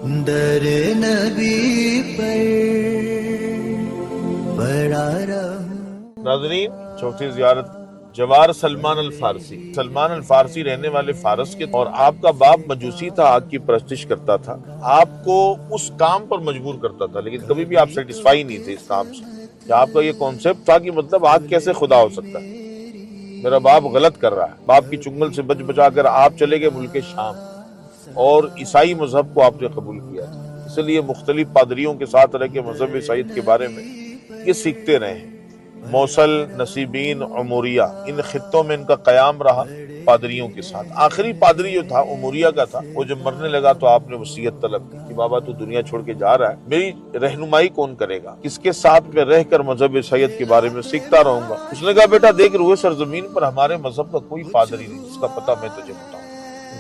در نبی پر پڑا رہوں۔ ناظرین، چوتھی زیارت جوار سلمان الفارسی۔ سلمان الفارسی رہنے والے فارس کے، اور آپ کا باپ مجوسی تھا، آگ کی پرستش کرتا تھا، آپ کو اس کام پر مجبور کرتا تھا، لیکن کبھی بھی آپ سیٹسفائی نہیں تھے اس کام سے۔ کہ آپ کا یہ کانسیپٹ تھا کہ مطلب آگ کیسے خدا ہو سکتا ہے، میرا باپ غلط کر رہا ہے۔ باپ کی چنگل سے بچ بچا کر آپ چلے گئے ملک شام، اور عیسائی مذہب کو آپ نے قبول کیا تھا، اس لیے مختلف پادریوں کے ساتھ رہ کے مذہب عیسائیت کے بارے میں یہ سیکھتے رہے ہیں۔ موصل، نصیبین، عموریہ، ان خطوں میں ان کا قیام رہا پادریوں کے ساتھ۔ آخری پادری جو تھا عموریہ کا تھا، وہ جب مرنے لگا تو آپ نے وصیت طلب کی کہ بابا تو دنیا چھوڑ کے جا رہا ہے، میری رہنمائی کون کرے گا، کس کے ساتھ میں رہ کر مذہب عیسائیت کے بارے میں سیکھتا رہوں گا۔ اس نے کہا بیٹا دیکھ، روئے سرزمین پر ہمارے مذہب کا کوئی پادری نہیں جس کا پتہ میں تجھے بتاؤں۔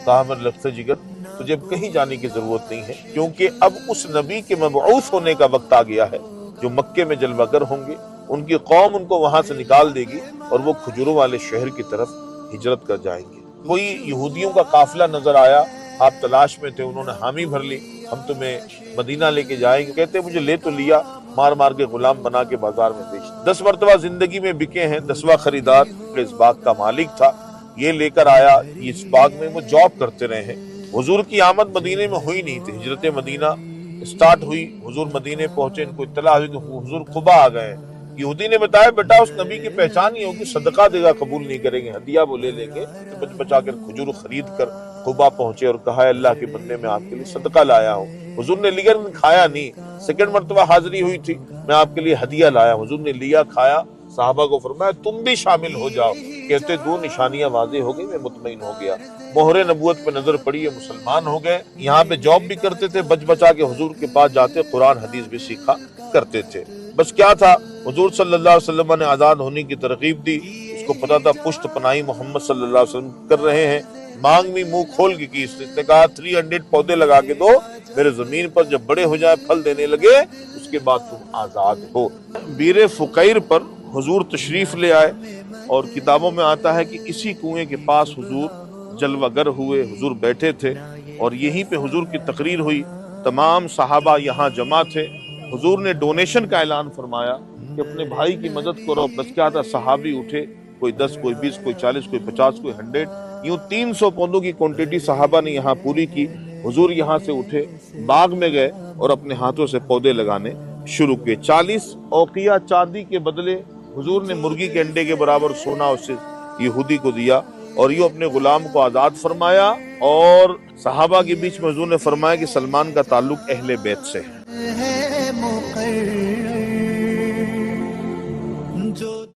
کہا میرے لفظ جگر، تجھے کہیں جانے کی ضرورت نہیں ہے، کیونکہ اب اس نبی کے مبعوث ہونے کا وقت آ گیا ہے جو مکے میں جلوہ گر ہوں گے، ان کی قوم ان کو وہاں سے نکال دے گی اور وہ کھجوروں والے شہر کی طرف ہجرت کر جائیں گے۔ کوئی یہودیوں کا قافلہ نظر آیا، آپ تلاش میں تھے، انہوں نے حامی بھر لی، ہم تمہیں مدینہ لے کے جائیں گے۔ کہتے مجھے لے تو لیا، مار مار کے غلام بنا کے بازار میں بیچ۔ 10 مرتبہ زندگی میں بکے ہیں، 10واں خریدار اس باغ کا مالک تھا، یہ لے کر آیا، اس باغ میں وہ جاب کرتے رہے ہیں۔ حضور کی آمد مدینے میں ہوئی نہیں تھی، ہجرت مدینہ سٹارٹ ہوئی، حضور مدینے پہنچے، ان کو اطلاع ہوئی کہ حضور قبا آ گئے ہیں۔ یہودی نے بتایا بیٹا اس نبی کی پہچان ہی ہوگی، صدقہ دے گا قبول نہیں کریں گے، ہدیہ وہ لے لیں گے۔ بچ بچا کر کھجور خرید کر قبا پہنچے اور کہا ہے اللہ کے بندے میں آپ کے لیے صدقہ لایا ہوں۔ حضور نے لیا کھایا نہیں۔ سیکنڈ مرتبہ حاضری ہوئی تھی، میں آپ کے لیے ہدیہ لایا۔ حضور نے لیا، کھایا، صحابہ کو فرمایا تم بھی شامل ہو جاؤ۔ کہتے 2 نشانیاں واضح ہو گئی، میں مطمئن ہو گیا، مہر نبوت پہ نظر پڑی ہے، مسلمان ہو گئے۔ یہاں پہ جاب بھی کرتے تھے، بچ بچا کے حضور کے پاس جاتے، قرآن حدیث بھی سیکھا کرتے تھے۔ بس کیا تھا، حضور صلی اللہ علیہ وسلم نے آزاد ہونے کی ترغیب دی، اس کو پتا تھا پشت پناہی محمد صلی اللہ علیہ وسلم کر رہے ہیں۔ مانگ بھی منہ کھول کے کی، اس نے کہا 300 پودے لگا کے دو میرے زمین پر، جب بڑے ہو جائے پھل دینے لگے اس کے بعد تم آزاد ہو۔ بیر فقیر پر حضور تشریف لے آئے، اور کتابوں میں آتا ہے کہ اسی کنویں کے پاس حضور جلوہ گر ہوئے، حضور بیٹھے تھے اور یہیں پہ حضور کی تقریر ہوئی، تمام صحابہ یہاں جمع تھے۔ حضور نے ڈونیشن کا اعلان فرمایا کہ اپنے بھائی کی مدد کرو۔ بس کیا تھا، صحابی اٹھے، کوئی 10، کوئی 20، کوئی 40، کوئی 50، کوئی 100، یوں 300 پودوں کی کوانٹٹی صحابہ نے یہاں پوری کی۔ حضور یہاں سے اٹھے، باغ میں گئے اور اپنے ہاتھوں سے پودے لگانے شروع کیے۔ 40 اوقیہ چاندی کے بدلے حضور نے مرغی کے انڈے کے برابر سونا اسے یہودی کو دیا، اور یوں اپنے غلام کو آزاد فرمایا۔ اور صحابہ کے بیچ میں حضور نے فرمایا کہ سلمان کا تعلق اہل بیت سے ہے۔ ہے مقرر